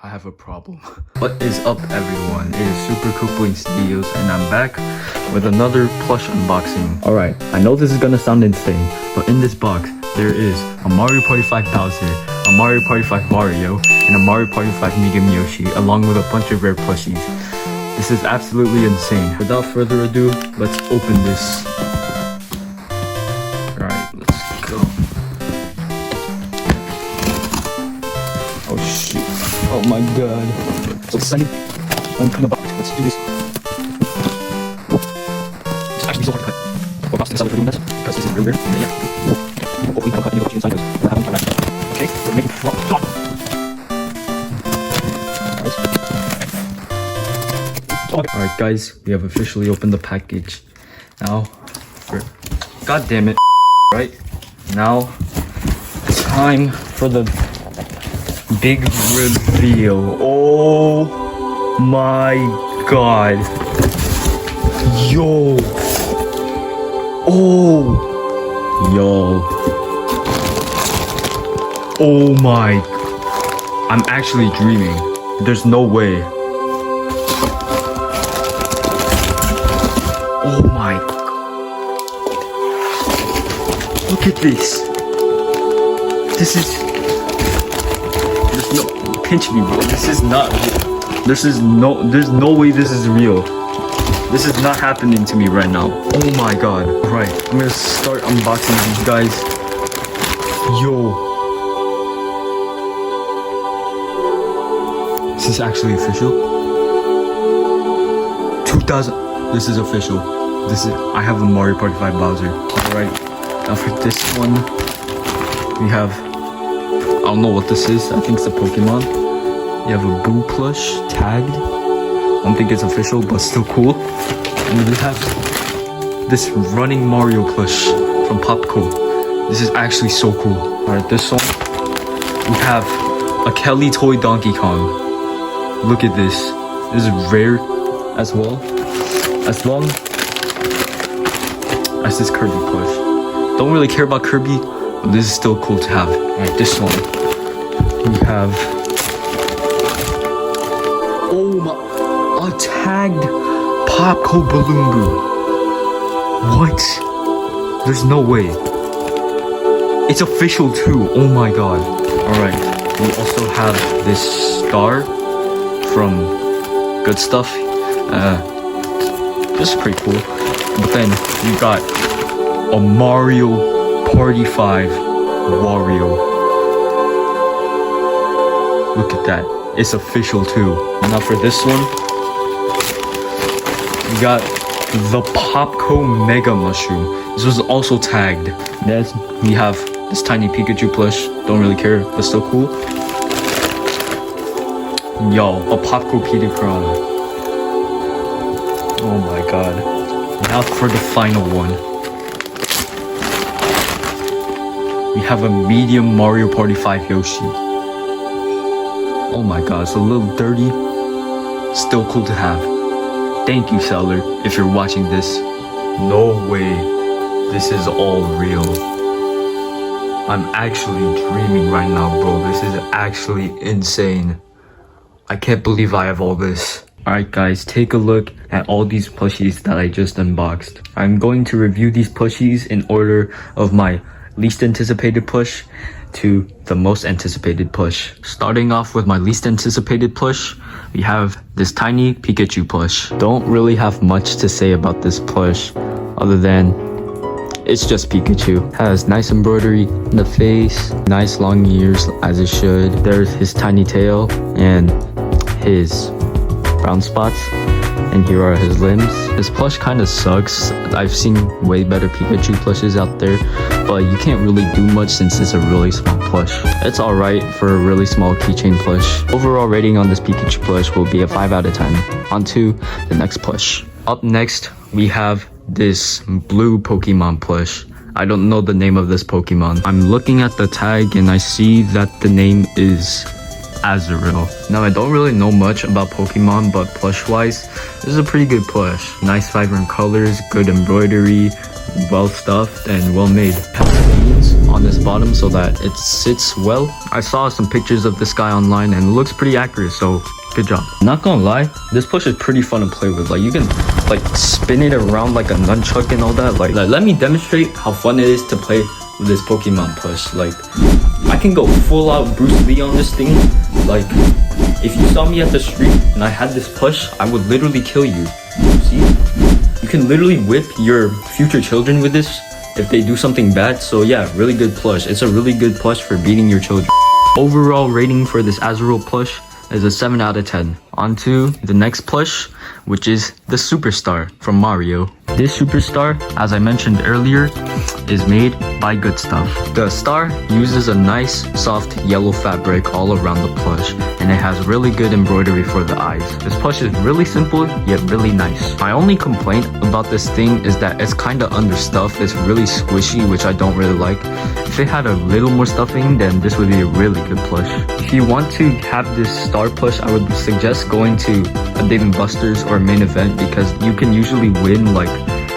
I have a problem. What is up, everyone? It is Super Coupling Studios, and I'm back with another plush unboxing. Alright, I know this is gonna sound insane, but in this box, there is a Mario Party 5 Bowser, a Mario Party 5 Wario, and a Mario Party 5 Medium Yoshi, along with a bunch of rare plushies. This is absolutely insane. Without further ado, let's open this. Alright, let's go. Oh shoot. Oh my god. So excited. Open the box. Let's do this. It's actually so hard to cut. We're about to celebrate doing this because this is real weird. Yeah. Hopefully I'll cut any of the inside because we're having fun right now. Okay, we're making fun. Alright guys, we have officially opened the package. Now, god damn it. Right? Now, it's time for the big reveal. Oh my god. Yo. Oh. Yo. Oh my. I'm actually dreaming. There's no way. Oh my. Look at this. This is. There's no. Pinch me, bro. This is not. There's no way this is real. This is not happening to me right now. Oh my god. Alright, I'm gonna start unboxing these guys. Yo. Is this actually official? 2000. This is official. I have a Mario Party 5 Bowser. Alright, now for this one, we have, I don't know what this is. I think it's a Pokemon. You have a Boo plush tagged. I don't think it's official, but still cool. And we have this running Mario plush from Popco. This is actually so cool. Alright, this one, we have a Kelly toy Donkey Kong. Look at this. This is rare as well. As long as this Kirby plush. Don't really care about Kirby, but this is still cool to have. Alright, this one. We have... Oh my... A tagged Popco Balloon Boo. What? There's no way. It's official too. Oh my god. Alright. We also have this star from Good Stuff. This is pretty cool. But then you got a Mario Party 5 Wario. Look at that. It's official too. Now for this one, we got the Popco Mega Mushroom. This was also tagged. Then we have this tiny Pikachu plush. Don't really care, but still cool. Yo, a Popco Pikachu. Oh my god. Now for the final one. We have a medium Mario Party 5 Yoshi. Oh my god, it's a little dirty. Still cool to have. Thank you, seller, if you're watching this. No way. This is all real. I'm actually dreaming right now, bro. This is actually insane. I can't believe I have all this. Alright guys, take a look at all these plushies that I just unboxed. I'm going to review these plushies in order of my least anticipated plush to the most anticipated plush. Starting off with my least anticipated plush, we have this tiny Pikachu plush. Don't really have much to say about this plush other than it's just Pikachu. Has nice embroidery in the face, nice long ears as it should. There's his tiny tail and his brown spots, and here are his limbs. This plush kind of sucks. I've seen way better Pikachu plushes out there, but you can't really do much since it's a really small plush. It's alright for a really small keychain plush. Overall rating on this Pikachu plush will be a 5 out of 10. On to the next plush. Up next, we have this blue Pokemon plush. I don't know the name of this Pokemon. I'm looking at the tag and I see that the name is Azurill. Now I don't really know much about Pokemon, but plush wise, this is a pretty good plush. Nice vibrant colors, good embroidery, well stuffed and well made. on this bottom so that it sits well. I saw some pictures of this guy online and it looks pretty accurate, so good job. Not gonna lie, this plush is pretty fun to play with. Like, you can like spin it around like a nunchuck and all that. Like let me demonstrate how fun it is to play with this Pokemon plush. Like, I can go full out Bruce Lee on this thing. Like, if you saw me at the street and I had this plush, I would literally kill you. See? You can literally whip your future children with this if they do something bad. So yeah, really good plush. It's a really good plush for beating your children. Overall rating for this Azurill plush is a 7 out of 10. On to the next plush, which is the Superstar from Mario. This Superstar, as I mentioned earlier, is made by Good Stuff. The star uses a nice soft yellow fabric all around the plush, and it has really good embroidery for the eyes. This plush is really simple yet really nice. My only complaint about this thing is that it's kind of understuffed. It's really squishy, which I don't really like. If it had a little more stuffing, then this would be a really good plush. If you want to have this star plush, I would suggest going to a Dave & Buster's or main event, because you can usually win like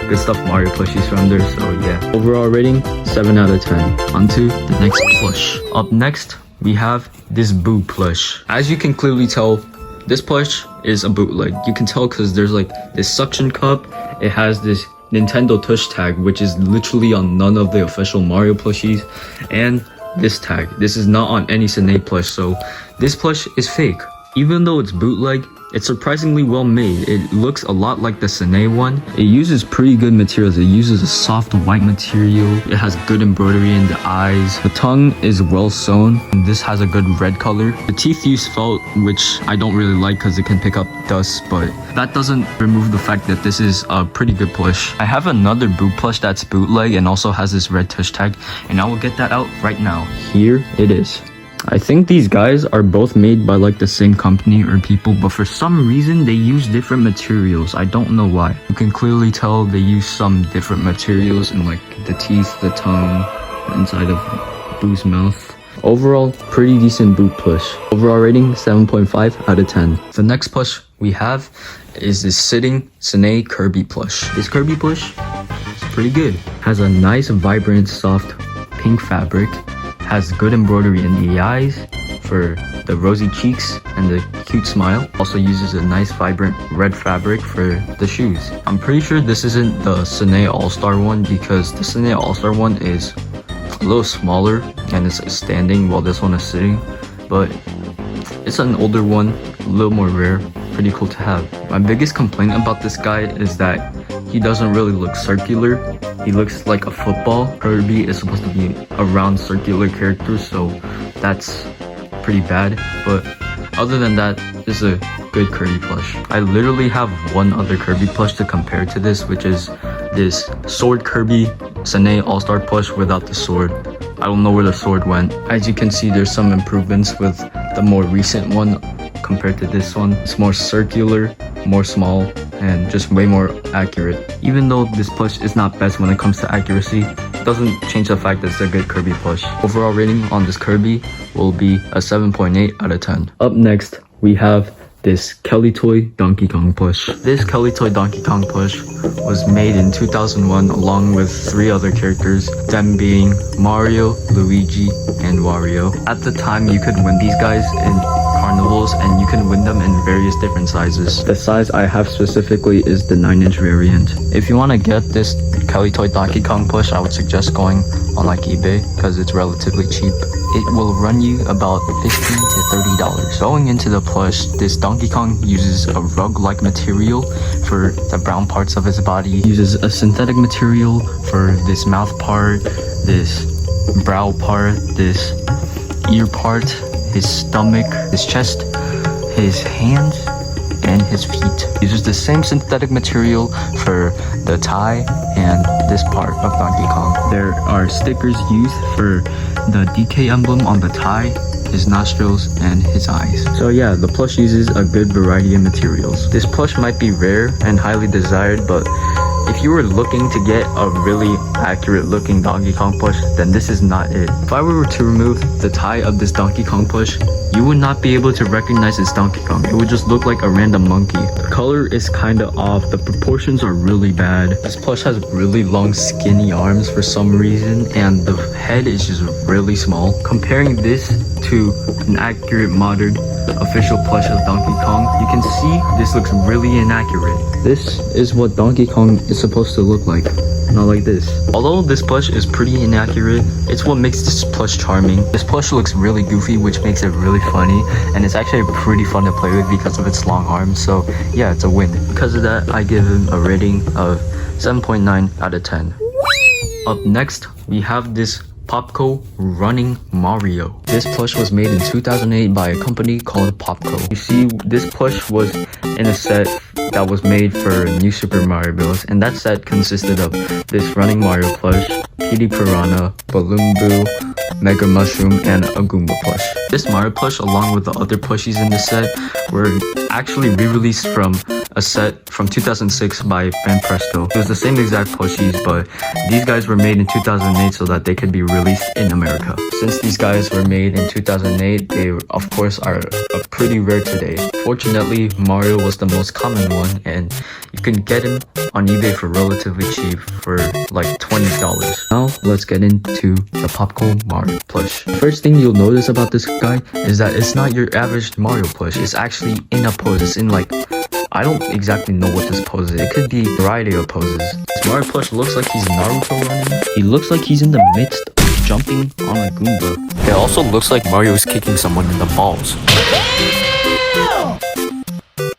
Good Stuff Mario plushies from there. So yeah, overall rating 7 out of 10. On to the next plush. Up next, we have this Boo plush. As you can clearly tell, this plush is a bootleg. You can tell because there's like this suction cup. It has this Nintendo Tush tag, which is literally on none of the official Mario plushies, and this tag. This is not on any Sine plush, so this plush is fake. Even though it's bootleg, it's surprisingly well made. It looks a lot like the Sine one. It uses pretty good materials. It uses a soft white material. It has good embroidery in the eyes. The tongue is well sewn, and this has a good red color. The teeth use felt, which I don't really like because it can pick up dust, but that doesn't remove the fact that this is a pretty good plush. I have another Boo plush that's bootleg and also has this red tush tag, and I will get that out right now. Here it is. I think these guys are both made by like the same company or people, but for some reason they use different materials. I don't know why. You can clearly tell they use some different materials in like the teeth, the tongue, the inside of Boo's mouth. Overall, pretty decent Boo plush. Overall rating 7.5 out of 10. The next plush we have is this sitting Sine Kirby plush. This Kirby plush is pretty good. Has a nice vibrant soft pink fabric. Has good embroidery in the eyes for the rosy cheeks and the cute smile. Also uses a nice vibrant red fabric for the shoes. I'm pretty sure this isn't the Sine All-Star one, because the Sine All-Star one is a little smaller and it's standing while this one is sitting, but it's an older one, a little more rare. Pretty cool to have. My biggest complaint about this guy is that he doesn't really look circular. He looks like a football. Kirby is supposed to be a round circular character, so that's pretty bad. But other than that, this is a good Kirby plush. I literally have one other Kirby plush to compare to this, which is this Sword Kirby Sine All-Star plush without the sword. I don't know where the sword went. As you can see, there's some improvements with the more recent one compared to this one. It's more circular, more small, and just way more accurate. Even though this plush is not best when it comes to accuracy, it doesn't change the fact that it's a good Kirby plush. Overall rating on this Kirby will be a 7.8 out of 10. Up next, we have this Kelly Toy Donkey Kong plush. This Kelly Toy Donkey Kong plush was made in 2001 along with 3 other characters, them being Mario, Luigi, and Wario. At the time, you could win these guys in carnivals, and you can win them in various different sizes. The size I have specifically is the 9-inch variant. If you want to get this Kelly Toy Donkey Kong plush, I would suggest going on like eBay because it's relatively cheap. It will run you about $15 to $30. Going into the plush, this Donkey Kong uses a rug-like material for the brown parts of his body. He uses a synthetic material for this mouth part, this brow part, this ear part, his stomach, his chest, his hands, and his feet. He uses the same synthetic material for the tie and this part of Donkey Kong. There are stickers used for the DK emblem on the tie, his nostrils, and his eyes. So yeah, the plush uses a good variety of materials. This plush might be rare and highly desired, but If you were looking to get a really accurate looking Donkey Kong plush, then this is not it. If I were to remove the tie of this Donkey Kong plush, you would not be able to recognize it's Donkey Kong. It would just look like a random monkey. The color is kinda off, the proportions are really bad. This plush has really long skinny arms for some reason, and the head is just really small. Comparing this to an accurate modern official plush of Donkey Kong, you can see this looks really inaccurate. This is what Donkey Kong is supposed to look like, not like this. Although this plush is pretty inaccurate, it's what makes this plush charming. This plush looks really goofy, which makes it really funny, and it's actually pretty fun to play with because of its long arms, so yeah, it's a win. Because of that, I give him a rating of 7.9 out of 10. Up next, we have this Popco Running Mario. This plush was made in 2008 by a company called Popco. You see, this plush was in a set that was made for New Super Mario Bros. And that set consisted of this Running Mario plush, Petey Piranha, Balloon Boo, Mega Mushroom, and a Goomba plush. This Mario plush, along with the other plushies in the set, were actually re-released from a set from 2006 by Fan Presto. It was the same exact plushies, but these guys were made in 2008 so that they could be released in America. Since these guys were made in 2008, they of course are pretty rare today. Fortunately, Mario was the most common one, and you can get him on eBay for relatively cheap for like $20. Now let's get into the Popco Mario plush. First thing you'll notice about this guy is that it's not your average Mario plush. It's actually in a pose. It's in like, I don't exactly know what this pose is. It could be a variety of poses. This Mario plush looks like he's Naruto running. He looks like he's in the midst of jumping on a Goomba. It also looks like Mario is kicking someone in the balls.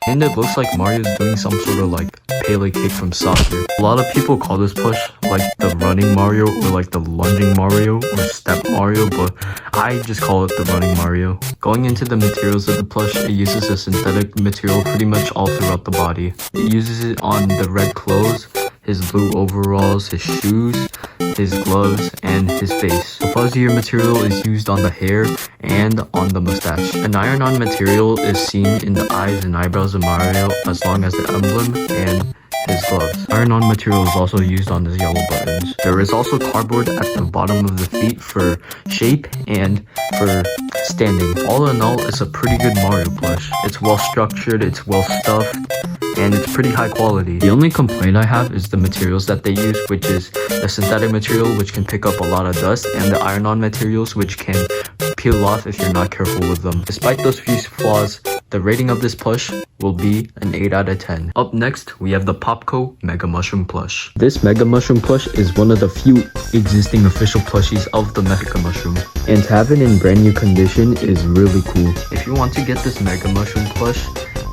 And it looks like Mario's doing some sort of like Pele kick from soccer. A lot of people call this plush like the running Mario or like the lunging Mario or step Mario, but I just call it the running Mario. Going into the materials of the plush, it uses a synthetic material pretty much all throughout the body. It uses it on the red clothes, his blue overalls, his shoes, his gloves, and his face. The fuzzier material is used on the hair and on the mustache. An iron-on material is seen in the eyes and eyebrows of Mario, as long as the emblem and his gloves. Iron-on material is also used on his yellow buttons. There is also cardboard at the bottom of the feet for shape and for standing. All in all, it's a pretty good Mario plush. It's well structured, it's well stuffed, and it's pretty high quality. The only complaint I have is the materials that they use, which is the synthetic material, which can pick up a lot of dust, and the iron-on materials, which can peel off if you're not careful with them. Despite those few flaws, the rating of this plush will be an 8 out of 10. Up next, we have the Popco Mega Mushroom plush. This Mega Mushroom plush is one of the few existing official plushies of the Mega Mushroom, and to have it in brand new condition is really cool. If you want to get this Mega Mushroom plush,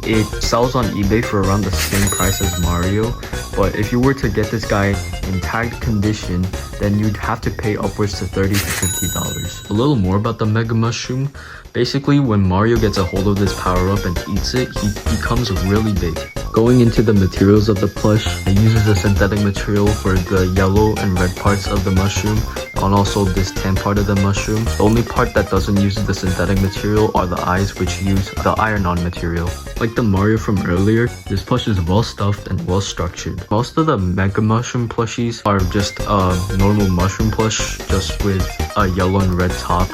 it sells on eBay for around the same price as Mario, but if you were to get this guy in tagged condition, then you'd have to pay upwards to $30 to $50. A little more about the Mega Mushroom. Basically, when Mario gets a hold of this power-up and eats it, he becomes really big. Going into the materials of the plush, it uses a synthetic material for the yellow and red parts of the mushroom, and also this tan part of the mushroom. The only part that doesn't use the synthetic material are the eyes, which use the iron-on material. Like the Mario from earlier, this plush is well stuffed and well structured. Most of the Mega Mushroom plushies are just a normal mushroom plush, just with a yellow and red top.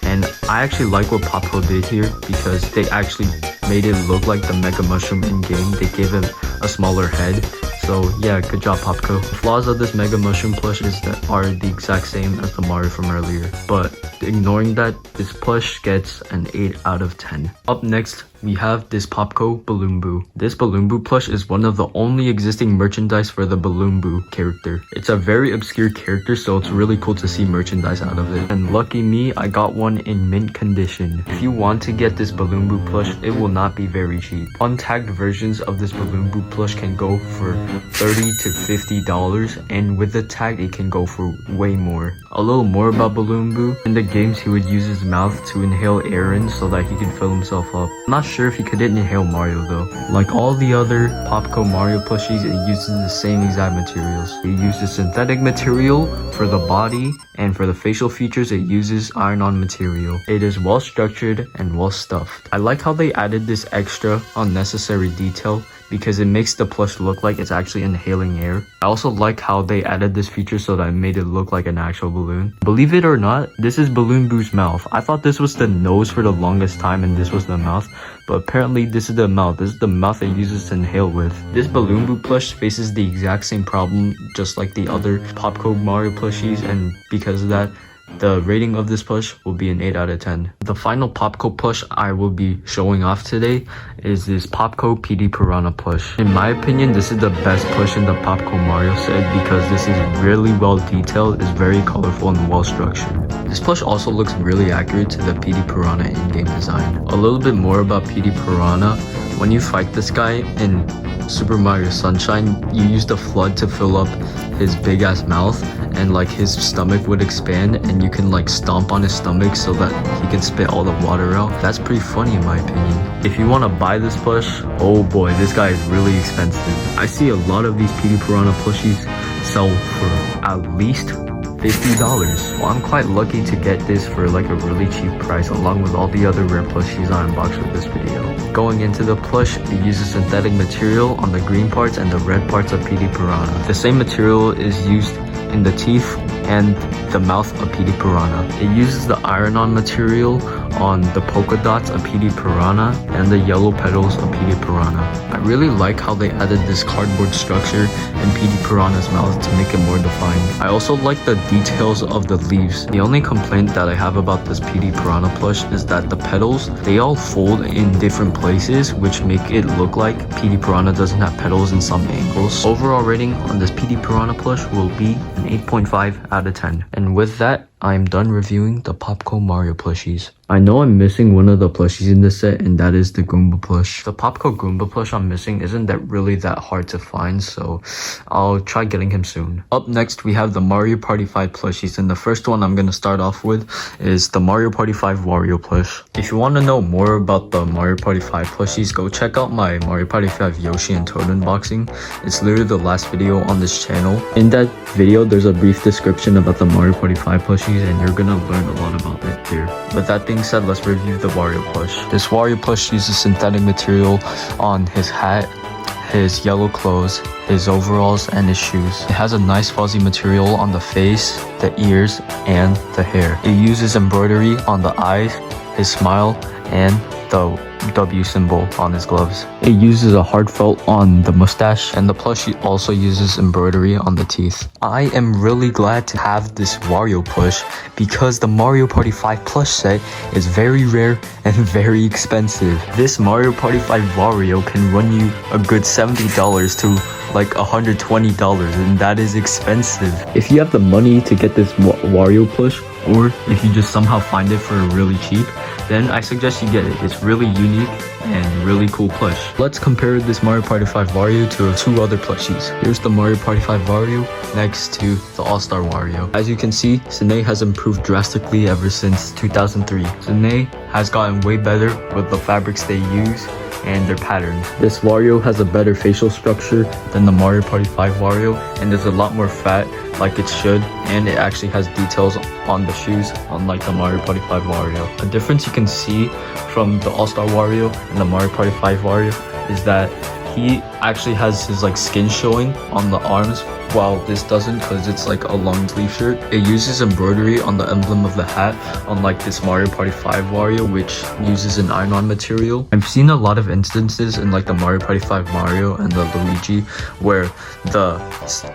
And I actually like what Popco did here because they actually made it look like the Mega Mushroom in game. They gave him a smaller head. So yeah, good job Popco. The flaws of this Mega Mushroom plush are the exact same as the Mario from earlier. But ignoring that, this plush gets an 8 out of 10. Up next, we have this Popco Balloon Boo. This Balloon Boo plush is one of the only existing merchandise for the Balloon Boo character. It's a very obscure character, so it's really cool to see merchandise out of it. And lucky me, I got one in mint condition. If you want to get this Balloon Boo plush, it will not be very cheap. Untagged versions of this Balloon Boo plush can go for $30 to $50, and with the tag, it can go for way more. A little more about Balloon Boo. In the games, he would use his mouth to inhale air in so that he could fill himself up. I'm not sure if he could inhale Mario though. Like all the other Popco Mario plushies, it uses the same exact materials. It uses synthetic material for the body, and for the facial features, it uses iron-on material. It is well structured and well stuffed. I like how they added this extra unnecessary detail, because it makes the plush look like it's actually inhaling air. I also like how they added this feature so that it made it look like an actual balloon. Believe it or not, this is Balloon Boo's mouth. I thought this was the nose for the longest time and this was the mouth, but apparently this is the mouth. This is the mouth it uses to inhale with. This Balloon Boo plush faces the exact same problem just like the other Popco Mario plushies, and because of that, the rating of this plush will be an 8 out of 10. The final Popco plush I will be showing off today is this Popco PD Piranha plush. In my opinion, this is the best plush in the Popco Mario set because this is really well detailed, is very colorful and well structured. This plush also looks really accurate to the PD Piranha in-game design. A little bit more about PD Piranha. When you fight this guy in Super Mario Sunshine, you use the flood to fill up his big ass mouth, and like his stomach would expand and you can like stomp on his stomach so that he can spit all the water out. That's pretty funny in my opinion. If you want to buy this plush, oh boy, this guy is really expensive. I see a lot of these PD Piranha plushies sell for at least $50. Well, I'm quite lucky to get this for like a really cheap price along with all the other rare plushies I unboxed with this video. Going into the plush, it uses synthetic material on the green parts and the red parts of PD Piranha. The same material is used in the teeth and the mouth of PD Piranha. It uses the iron-on material on the polka dots of PD Piranha and the yellow petals of PD Piranha. I really like how they added this cardboard structure in PD Piranha's mouth to make it more defined. I also like the details of the leaves. The only complaint that I have about this PD Piranha plush is that the petals, they all fold in different places, which make it look like PD Piranha doesn't have petals in some angles. Overall rating on this PD Piranha plush will be an 8.5 out of 10. And with that, I'm done reviewing the Popco Mario plushies. I know I'm missing one of the plushies in this set, and that is the Goomba plush. The Popco Goomba plush I'm missing isn't really that hard to find, so I'll try getting him soon. Up next, we have the Mario Party 5 plushies, and the first one I'm gonna start off with is the Mario Party 5 Wario plush. If you want to know more about the Mario Party 5 plushies, go check out my Mario Party 5 Yoshi and Toad unboxing. It's literally the last video on this channel. In that video, there's a brief description about the Mario Party 5 plushies, and you're gonna learn a lot about it here. With that being said, let's review the Wario plush. This Wario plush uses synthetic material on his hat, his yellow clothes, his overalls, and his shoes. It has a nice fuzzy material on the face, the ears, and the hair. It uses embroidery on the eyes, his smile, and the W symbol on his gloves. It uses a hard felt on the mustache, and the plushie also uses embroidery on the teeth. I am really glad to have this Wario plush because the Mario Party 5 plush set is very rare and very expensive. This Mario Party 5 Wario can run you a good $70 to like $120, and that is expensive. If you have the money to get this Wario plush, or if you just somehow find it for really cheap, then I suggest you get it. It's really unique and really cool plush. Let's compare this Mario Party 5 Wario to two other plushies. Here's the Mario Party 5 Wario next to the All-Star Wario. As you can see, Sine has improved drastically ever since 2003. Sine has gotten way better with the fabrics they use and their patterns. This Wario has a better facial structure than the Mario Party 5 Wario, and there's a lot more fat like it should, and it actually has details on the shoes unlike the Mario Party 5 Wario. The difference you can see from the All-Star Wario and the Mario Party 5 Wario is that he actually has his like skin showing on the arms, while this doesn't because it's like a long sleeve shirt. It uses embroidery on the emblem of the hat, unlike this Mario Party 5 Wario, which uses an iron-on material. I've seen a lot of instances in like the Mario Party 5 Mario and the Luigi where the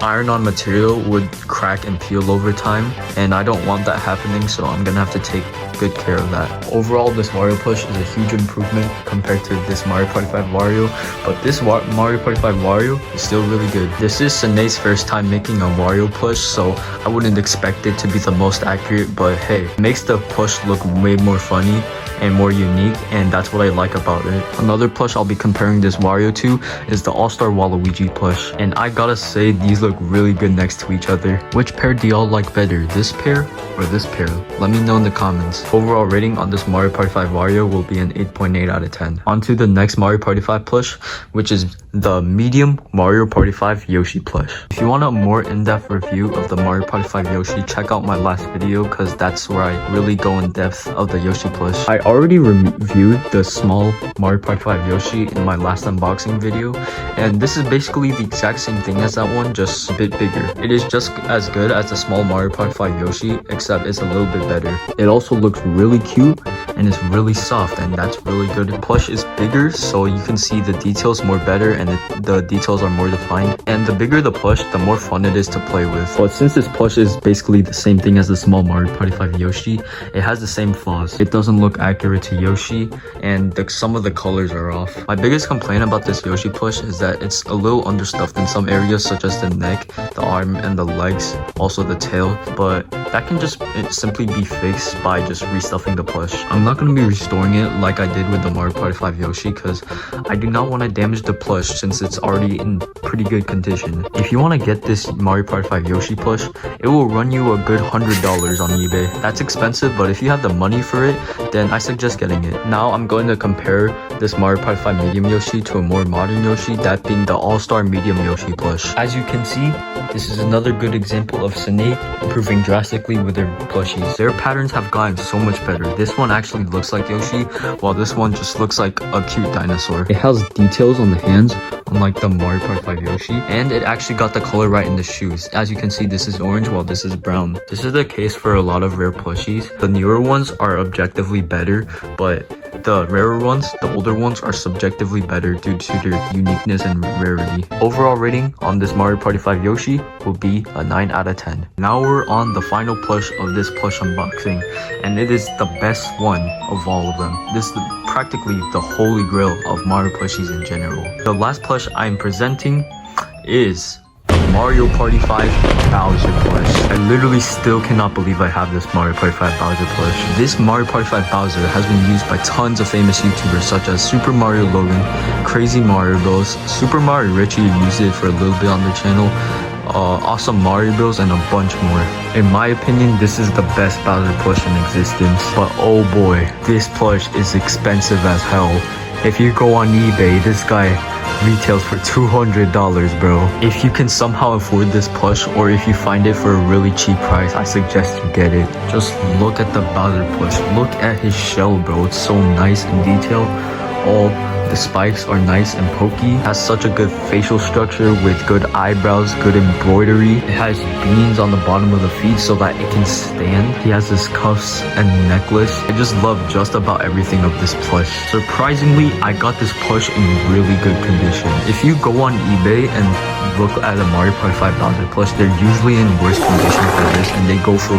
iron-on material would crack and peel over time, and I don't want that happening, so I'm gonna have to take good care of that. Overall, this Wario plush is a huge improvement compared to this Mario Party 5 Wario, but this Mario Party 5 Wario is still really good. This is Sine's first time making a Wario plush, so I wouldn't expect it to be the most accurate, but hey, it makes the plush look way more funny and more unique, and that's what I like about it. Another plush I'll be comparing this Wario to is the All-Star Waluigi plush, and I gotta say these look really good next to each other. Which pair do y'all like better, this pair or this pair? Let me know in the comments. Overall rating on this Mario Party 5 Wario will be an 8.8 out of 10. On to the next Mario Party 5 plush, which is the medium Mario Party 5 Yoshi plush. If you want a more in-depth review of the Mario Party 5 Yoshi, check out my last video because that's where I really go in depth of the Yoshi plush. I already reviewed the small Mario Party 5 Yoshi in my last unboxing video, and this is basically the exact same thing as that one, just a bit bigger. It is just as good as the small Mario Party 5 Yoshi, except it's a little bit better. It also looks really cute and it's really soft, and that's really good. Plush is bigger, so you can see the details more better, and the details are more defined. And the bigger the plush, the more fun it is to play with. But since this plush is basically the same thing as the small Mario Party 5 Yoshi, it has the same flaws. It doesn't look accurate to Yoshi, and some of the colors are off. My biggest complaint about this Yoshi plush is that it's a little understuffed in some areas, such as the neck, the arm, and the legs, also the tail, but that can just simply be fixed by just restuffing the plush. I'm not going to be restoring it like I did with the Mario Party 5 Yoshi, because I do not want to damage the plush since it's already in pretty good condition. If you want to get this Mario Party 5 Yoshi plush, it will run you a good $100 on eBay. That's expensive, but if you have the money for it, then I suggest getting it. Now I'm going to compare this Mario Party 5 Medium Yoshi to a more modern Yoshi, that being the All-Star Medium Yoshi plush. As you can see, this is another good example of Sine improving drastically with their plushies. Their patterns have gotten so much better. This one actually looks like Yoshi, while this one just looks like a cute dinosaur. It has details on the hands, unlike the Mario Party 5 Yoshi, and it actually got the color right in the shoes. As you can see, this is orange while this is brown. This is the case for a lot of rare plushies. The newer ones are objectively better, but the rarer ones, the older ones, are subjectively better due to their uniqueness and rarity. Overall rating on this Mario Party 5 Yoshi will be a 9 out of 10. Now we're on the final plush of this plush unboxing, and it is the best one of all of them. This is practically the holy grail of Mario plushies in general. The last plush I'm presenting is Mario Party 5 Bowser plush. I literally still cannot believe I have this Mario Party 5 Bowser plush. This Mario Party 5 Bowser has been used by tons of famous YouTubers such as Super Mario Logan, Crazy Mario Bros, Super Mario Richie used it for a little bit on their channel, Awesome Mario Bros, and a bunch more. In my opinion, this is the best Bowser plush in existence, but oh boy, this plush is expensive as hell. If you go on eBay, this guy retails for $200, bro. If you can somehow afford this plush, or if you find it for a really cheap price, I suggest you get it. Just look at the Bowser plush. Look at his shell, bro. It's so nice in detail. All the spikes are nice and pokey. It has such a good facial structure with good eyebrows, good embroidery. It has beans on the bottom of the feet so that it can stand. He has his cuffs and necklace. I just love just about everything of this plush. Surprisingly, I got this plush in really good condition. If you go on eBay and look at a Mario Party 5 Bowser plush, they're usually in worse condition for this, and they go for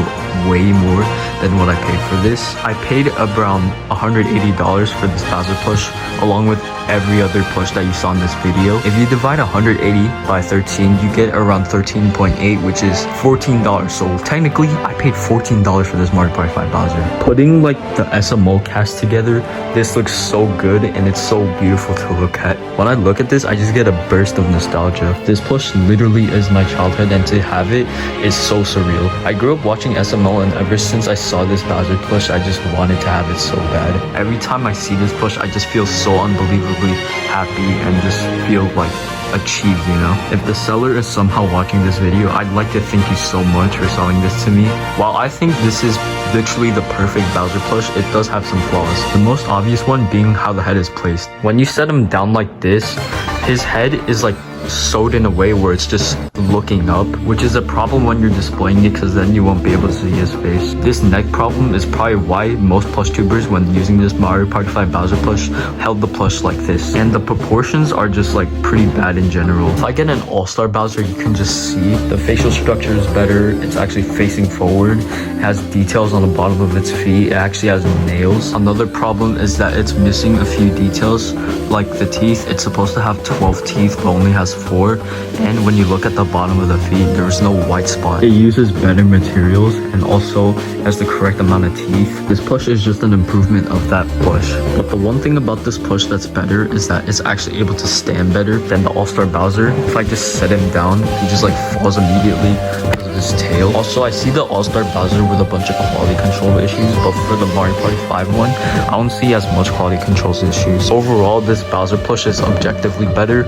way more than what I paid for this. I paid around $180 for this Bowser plush, along with every other plush that you saw in this video. If you divide 180 by 13, you get around 13.8, which is $14. So technically, I paid $14 for this Mario Party 5 Bowser. Putting like the SML cast together, this looks so good and it's so beautiful to look at. When I look at this, I just get a burst of nostalgia. This plush literally is my childhood, and to have it is so surreal. I grew up watching SML, and ever since I saw this Bowser plush, I just wanted to have it so bad. Every time I see this plush, I just feel so unbelievably happy and just feel like achieved, you know? If the seller is somehow watching this video, I'd like to thank you so much for selling this to me. While I think this is literally the perfect Bowser plush, it does have some flaws. The most obvious one being how the head is placed. When you set him down like this, his head is like sewed in a way where it's just looking up, which is a problem when you're displaying it, because then you won't be able to see his face. This neck problem is probably why most plush tubers, when using this Mario Party 5 Bowser plush, held the plush like this, and the proportions are just like pretty bad in general. If I get an all-star Bowser, you can just see the facial structure is better. It's actually facing forward. It has details on the bottom of its feet. It actually has nails. Another problem is that it's missing a few details, like the teeth. It's supposed to have 12 teeth but only has 4, and when you look at the bottom of the feet, there's no white spot. It uses better materials and also has the correct amount of teeth. This plush is just an improvement of that plush. But the one thing about this plush that's better is that it's actually able to stand better than the All-Star Bowser. If I just set him down, he just like falls immediately because of his tail. Also, I see the All-Star Bowser with a bunch of quality control issues, but for the Mario Party 5 one, I don't see as much quality controls issues. Overall, this Bowser plush is objectively better,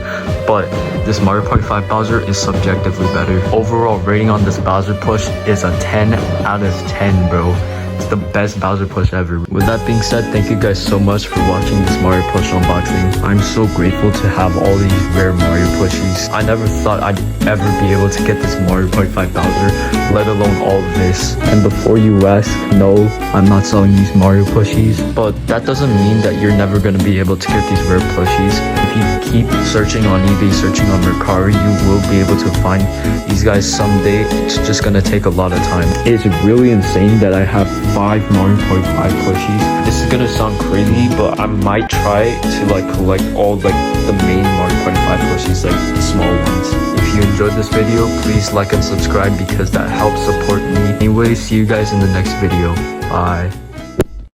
but this Mario Party 5 Bowser is subjectively better. Overall rating on this Bowser plush is a 10 out of 10, bro. the best Bowser plush ever. With that being said, thank you guys so much for watching this Mario plush unboxing. I'm so grateful to have all these rare Mario plushies. I never thought I'd ever be able to get this Mario Party 5 Bowser, let alone all of this. And before you ask, no, I'm not selling these Mario plushies, but that doesn't mean that you're never going to be able to get these rare plushies. If you keep searching on eBay, searching on Mercari, you will be able to find these guys someday. It's just gonna take a lot of time. It's really insane that I have 5 Mario Party 5 plushies. This is gonna sound crazy, but I might try to like collect all like the main Mario Party 5 plushies, like the small ones. If you enjoyed this video, please like and subscribe because that helps support me. Anyway, see you guys in the next video. Bye.